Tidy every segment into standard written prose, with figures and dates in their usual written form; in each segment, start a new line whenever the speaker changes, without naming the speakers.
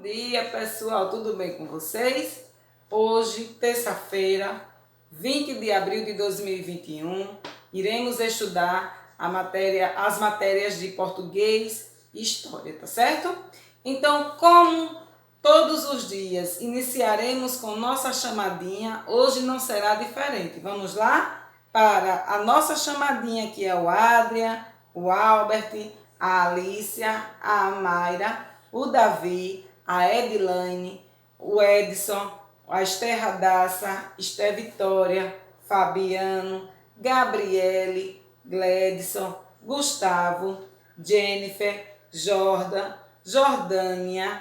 Bom dia, pessoal, tudo bem com vocês? Hoje, terça-feira, 20 de abril de 2021, iremos estudar as matérias de português e história, tá certo? Então, como todos os dias iniciaremos com nossa chamadinha, hoje não será diferente. Vamos lá para a nossa chamadinha, que é o Adrian, o Albert, a Alícia, a Mayra, o Davi, a Edilane, o Edson, a Esther Radassa, Esther Vitória, Fabiano, Gabriele, Gledson, Gustavo, Jennifer, Jordan, Jordânia,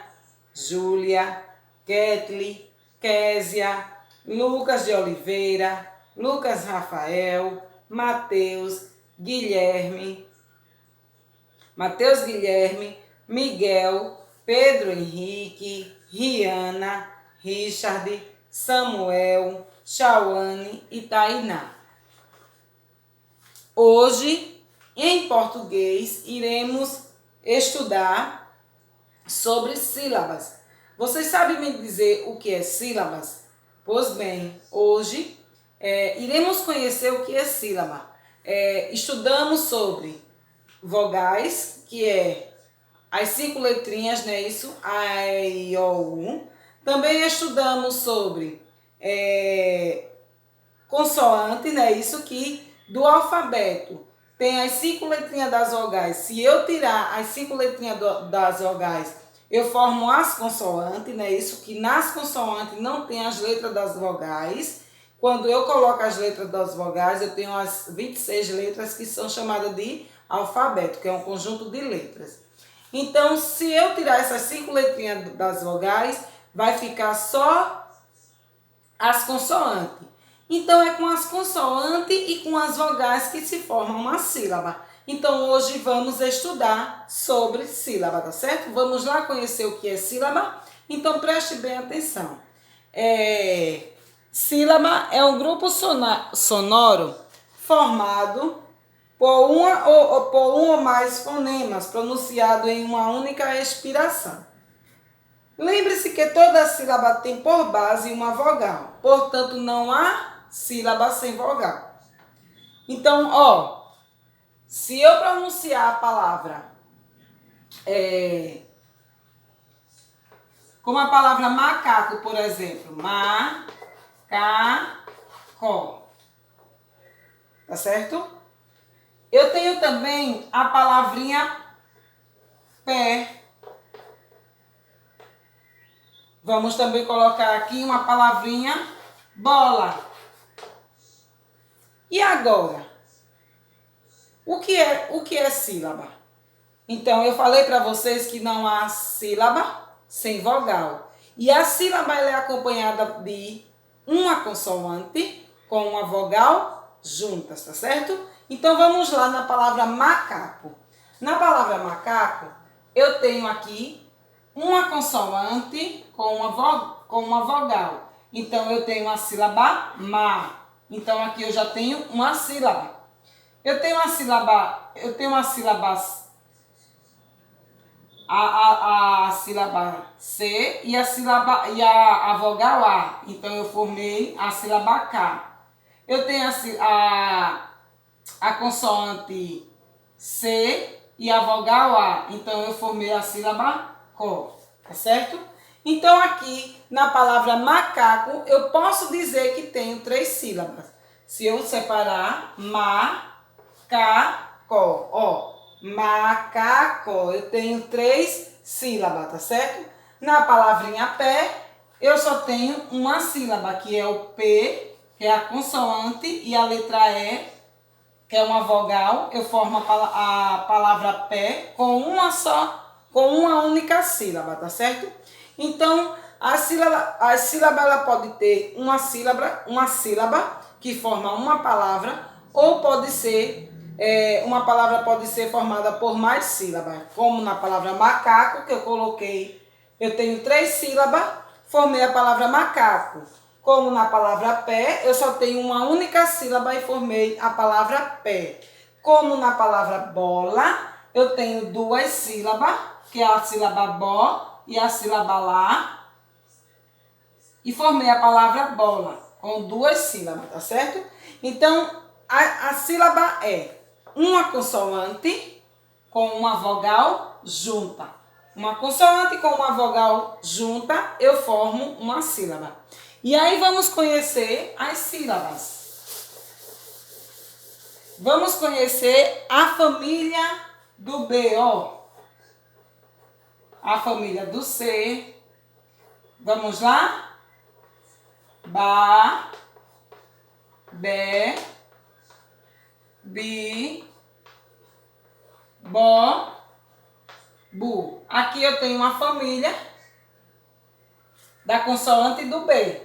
Júlia, Ketli, Késia, Lucas de Oliveira, Lucas Rafael, Matheus Guilherme, Miguel, Pedro Henrique, Riana, Richard, Samuel, Chauane e Tainá. Hoje, em português, iremos estudar sobre sílabas. Vocês sabem me dizer o que é sílabas? Pois bem, hoje iremos conhecer o que é sílaba. Estudamos sobre vogais, que é as 5 letrinhas, não é isso? A, E, I, O, U. Também estudamos sobre consoante, não é isso? Que do alfabeto tem as 5 letrinhas das vogais. Se eu tirar as 5 letrinhas das vogais, eu formo as consoantes, não é isso? Que nas consoantes não tem as letras das vogais. Quando eu coloco as letras das vogais, eu tenho as 26 letras que são chamadas de alfabeto, que é um conjunto de letras. Então, se eu tirar essas 5 letrinhas das vogais, vai ficar só as consoantes. Então, é com as consoantes e com as vogais que se forma uma sílaba. Então, hoje vamos estudar sobre sílaba, tá certo? Vamos lá conhecer o que é sílaba? Então, preste bem atenção. Sílaba é um grupo sonoro formado por um ou mais fonemas pronunciado em uma única expiração. Lembre-se que toda sílaba tem por base uma vogal, portanto não há sílaba sem vogal. Então, se eu pronunciar a palavra, como a palavra macaco, por exemplo, macaco, tá certo? Eu tenho também a palavrinha pé. Vamos também colocar aqui uma palavrinha bola. E agora? O que é sílaba? Então, eu falei para vocês que não há sílaba sem vogal. E a sílaba ela é acompanhada de uma consoante com uma vogal juntas, tá certo? Então, vamos lá na palavra macaco. Na palavra macaco, eu tenho aqui uma consoante com uma vogal. Então, eu tenho a sílaba ma. Então, aqui eu já tenho uma sílaba. Eu tenho a sílaba a sílaba C e a vogal A. Então, eu formei a sílaba K. Eu tenho a consoante C e a vogal A. Então, eu formei a sílaba CO, tá certo? Então, aqui, na palavra macaco, eu posso dizer que tenho 3 sílabas. Se eu separar, macaco, macaco, eu tenho 3 sílabas, tá certo? Na palavrinha pé, eu só tenho uma sílaba, que é o P, que é a consoante, e a letra E, que é uma vogal. Eu formo a palavra pé com uma única sílaba, tá certo? Então, a sílaba ela pode ter uma sílaba que forma uma palavra, ou pode ser, uma palavra pode ser formada por mais sílabas, como na palavra macaco, que eu coloquei, eu tenho 3 sílabas, formei a palavra macaco. Como na palavra pé, eu só tenho uma única sílaba e formei a palavra pé. Como na palavra bola, eu tenho 2 sílabas, que é a sílaba bó e a sílaba lá e formei a palavra bola com 2 sílabas, tá certo? Então, a sílaba é uma consoante com uma vogal junta. Uma consoante com uma vogal junta, eu formo uma sílaba. E aí vamos conhecer as sílabas. Vamos conhecer a família do B, ó. A família do C. Vamos lá? Ba, Bé, Bi, Bo, Bu. Aqui eu tenho uma família da consoante do B.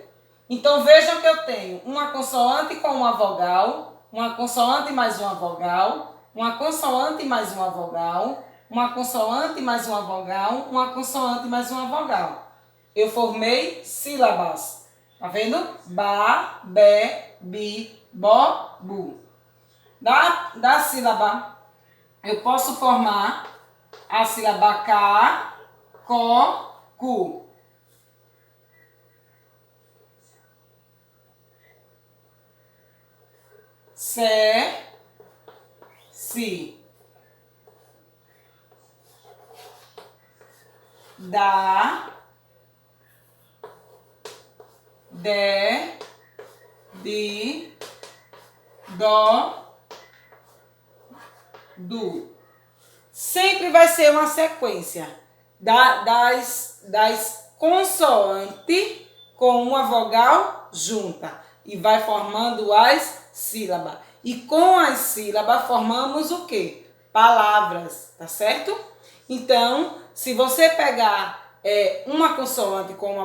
Então vejam que eu tenho uma consoante com uma vogal, uma consoante mais uma vogal, uma consoante mais uma vogal, uma consoante mais uma vogal, uma consoante mais uma vogal. Eu formei sílabas. Tá vendo? Ba, Bé, Bi, Bo, Bu. Da sílaba, eu posso formar a sílaba K, Ko, Ku. Se, Si. Da, De, Di, Do, Du. Sempre vai ser uma sequência das consoantes com uma vogal junta. E vai formando as sílabas. E com as sílabas formamos o quê? Palavras, tá certo? Então, se você pegar uma consoante com uma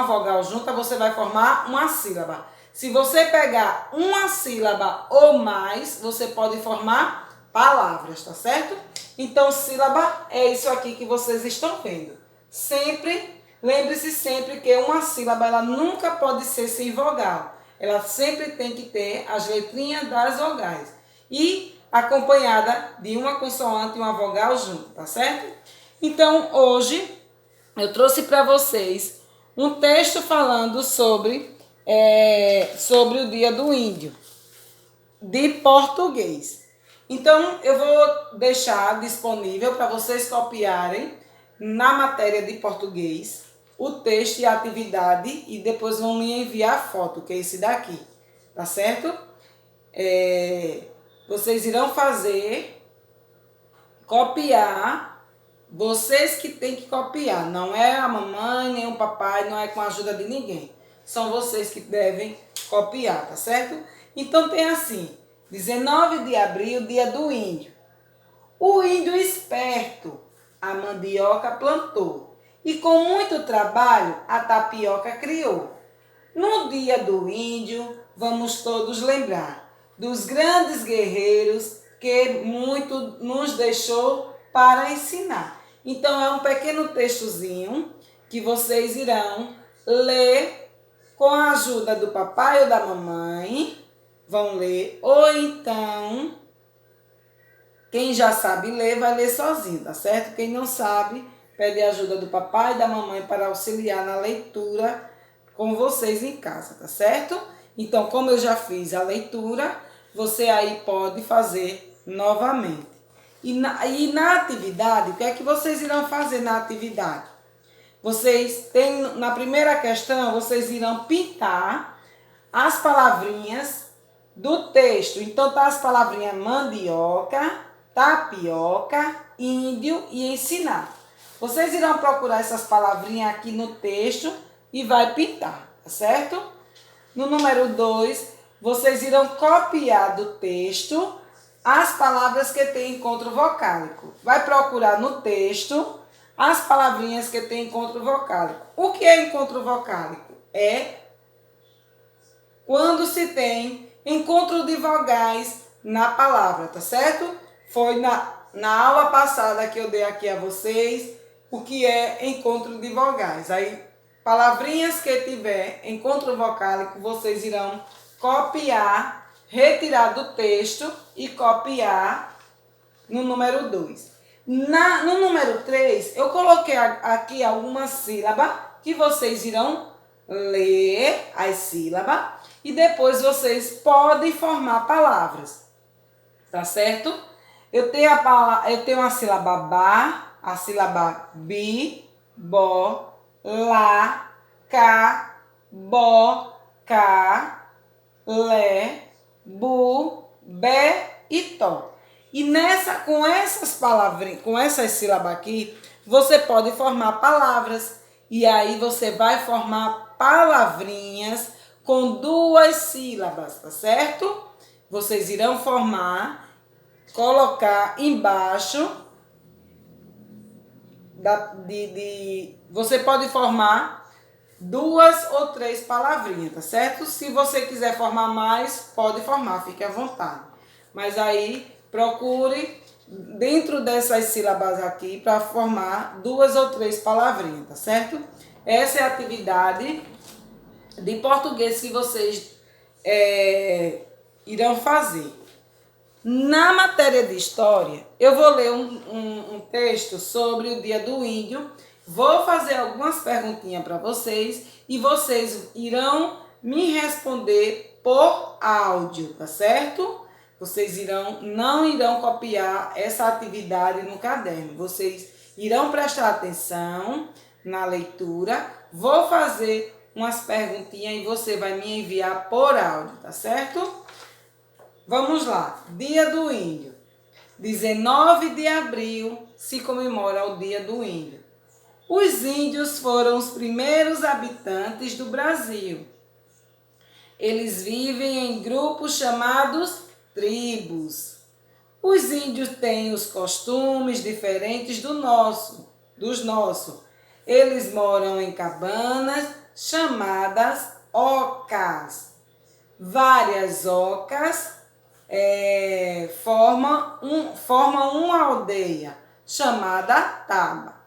vogal junta, você vai formar uma sílaba. Se você pegar uma sílaba ou mais, você pode formar palavras, tá certo? Então, sílaba é isso aqui que vocês estão vendo. Sempre, lembre-se sempre que uma sílaba, ela nunca pode ser sem vogal. Ela sempre tem que ter as letrinhas das vogais. E acompanhada de uma consoante e uma vogal junto, tá certo? Então, hoje, eu trouxe para vocês um texto falando sobre o Dia do Índio, de português. Então, eu vou deixar disponível para vocês copiarem na matéria de português o texto e a atividade e depois vão me enviar a foto, que é esse daqui, tá certo? Vocês irão fazer, copiar, vocês que tem que copiar, não é a mamãe, nem o papai, não é com a ajuda de ninguém. São vocês que devem copiar, tá certo? Então tem assim, 19 de abril, dia do índio. O índio esperto a mandioca plantou e com muito trabalho a tapioca criou. No dia do índio, vamos todos lembrar dos grandes guerreiros que muito nos deixou para ensinar. Então é um pequeno textozinho que vocês irão ler com a ajuda do papai ou da mamãe. Vão ler, ou então, quem já sabe ler, vai ler sozinho, tá certo? Quem não sabe, pede a ajuda do papai e da mamãe para auxiliar na leitura com vocês em casa, tá certo? Então, como eu já fiz a leitura, você aí pode fazer novamente. E na atividade, o que é que vocês irão fazer na atividade? Vocês têm, na primeira questão, vocês irão pintar as palavrinhas do texto. Então, tá as palavrinhas mandioca, tapioca, índio e ensinar. Vocês irão procurar essas palavrinhas aqui no texto e vai pintar, tá certo? No número 2, vocês irão copiar do texto as palavras que têm encontro vocálico. Vai procurar no texto as palavrinhas que têm encontro vocálico. O que é encontro vocálico? É quando se tem encontro de vogais na palavra, tá certo? Foi na aula passada que eu dei aqui a vocês o que é encontro de vogais. Aí, palavrinhas que tiver encontro vocálico, vocês irão copiar, retirar do texto e copiar no número 2. No número 3, eu coloquei aqui algumas sílabas que vocês irão ler as sílabas e depois vocês podem formar palavras, tá certo? Eu tenho a sílaba ba, a sílaba bi, bo, lá, cá, bo, cá, lé, bu, bé e tó. E com essas palavrinhas, com essas sílabas aqui, você pode formar palavras. E aí você vai formar palavrinhas com 2 sílabas, tá certo? Vocês irão formar, colocar embaixo você pode formar 2 ou 3 palavrinhas, tá certo? Se você quiser formar mais, pode formar, fique à vontade. Mas aí procure dentro dessas sílabas aqui para formar 2 ou 3 palavrinhas, tá certo? Essa é a atividade de português que vocês irão fazer. Na matéria de história, eu vou ler um texto sobre o Dia do Índio, vou fazer algumas perguntinhas para vocês e vocês irão me responder por áudio, tá certo? Vocês não irão copiar essa atividade no caderno, vocês irão prestar atenção na leitura, vou fazer umas perguntinhas e você vai me enviar por áudio, tá certo? Vamos lá, Dia do Índio. 19 de abril se comemora o Dia do Índio. Os índios foram os primeiros habitantes do Brasil. Eles vivem em grupos chamados tribos. Os índios têm os costumes diferentes dos nossos. Eles moram em cabanas chamadas ocas. Várias ocas formam uma aldeia chamada taba.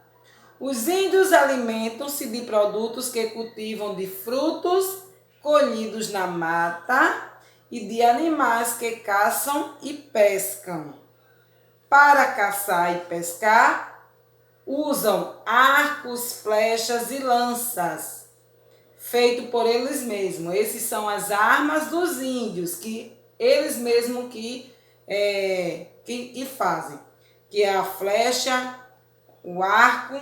Os índios alimentam-se de produtos que cultivam de frutos colhidos na mata e de animais que caçam e pescam. Para caçar e pescar, usam arcos, flechas e lanças, feito por eles mesmos. Essas são as armas dos índios, que eles mesmos que fazem, que é a flecha, o arco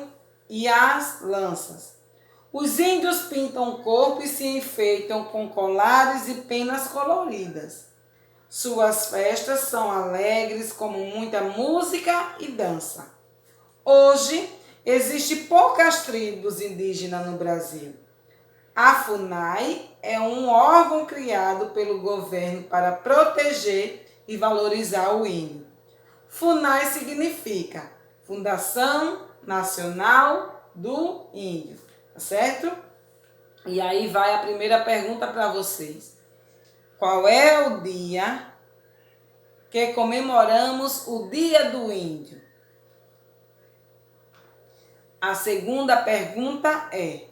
e as lanças. Os índios pintam o corpo e se enfeitam com colares e penas coloridas. Suas festas são alegres, com muita música e dança. Hoje, existem poucas tribos indígenas no Brasil. A FUNAI é um órgão criado pelo governo para proteger e valorizar o índio. FUNAI significa Fundação Nacional do Índio, tá certo? E aí vai a primeira pergunta para vocês. Qual é o dia que comemoramos o Dia do Índio? A segunda pergunta é: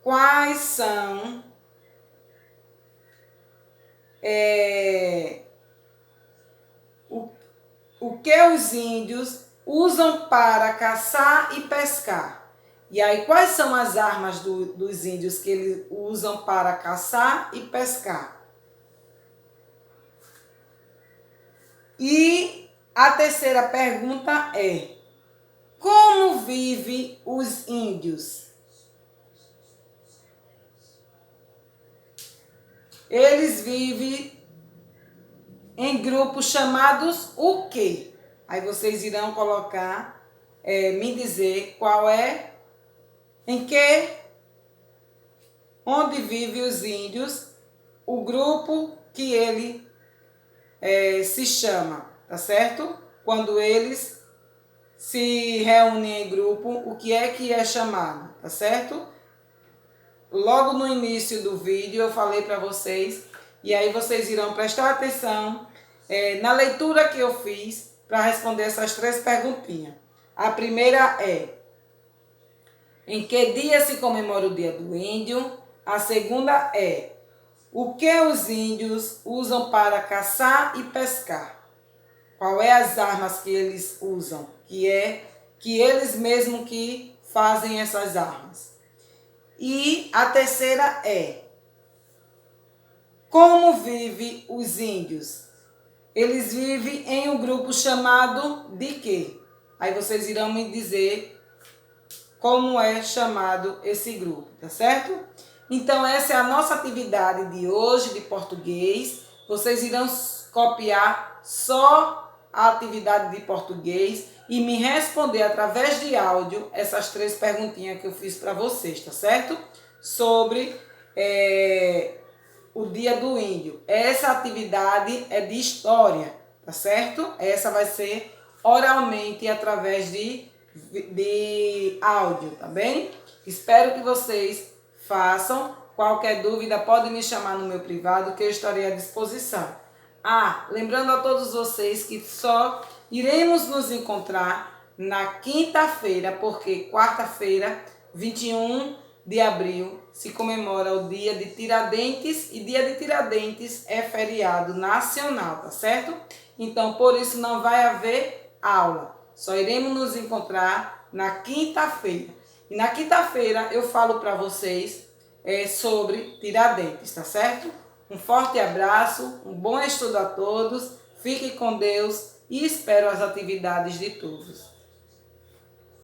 quais são o que os índios usam para caçar e pescar? E aí, quais são as armas dos índios que eles usam para caçar e pescar? E a terceira pergunta é: como vivem os índios? Eles vivem em grupos chamados o quê? Aí vocês irão colocar, me dizer qual é, onde vivem os índios, o grupo que ele se chama, tá certo? Quando eles se reúnem em grupo, o que é chamado, tá certo? Logo no início do vídeo eu falei para vocês, e aí vocês irão prestar atenção na leitura que eu fiz para responder essas 3 perguntinhas. A primeira é: em que dia se comemora o Dia do Índio? A segunda é: o que os índios usam para caçar e pescar? qual é as armas que eles usam, que eles mesmos que fazem essas armas. E a terceira é: como vivem os índios? Eles vivem em um grupo chamado de quê? Aí vocês irão me dizer como é chamado esse grupo, tá certo? Então essa é a nossa atividade de hoje de português. Vocês irão copiar só a atividade de português e me responder através de áudio essas 3 perguntinhas que eu fiz para vocês, tá certo? Sobre o Dia do Índio. Essa atividade é de história, tá certo? Essa vai ser oralmente através de áudio, tá bem? Espero que vocês façam. Qualquer dúvida pode me chamar no meu privado que eu estarei à disposição. Lembrando a todos vocês que só iremos nos encontrar na quinta-feira, porque quarta-feira, 21 de abril, se comemora o dia de Tiradentes e dia de Tiradentes é feriado nacional, tá certo? Então, por isso não vai haver aula. Só iremos nos encontrar na quinta-feira. E na quinta-feira eu falo para vocês sobre Tiradentes, tá certo? Um forte abraço, um bom estudo a todos, fiquem com Deus e espero as atividades de todos.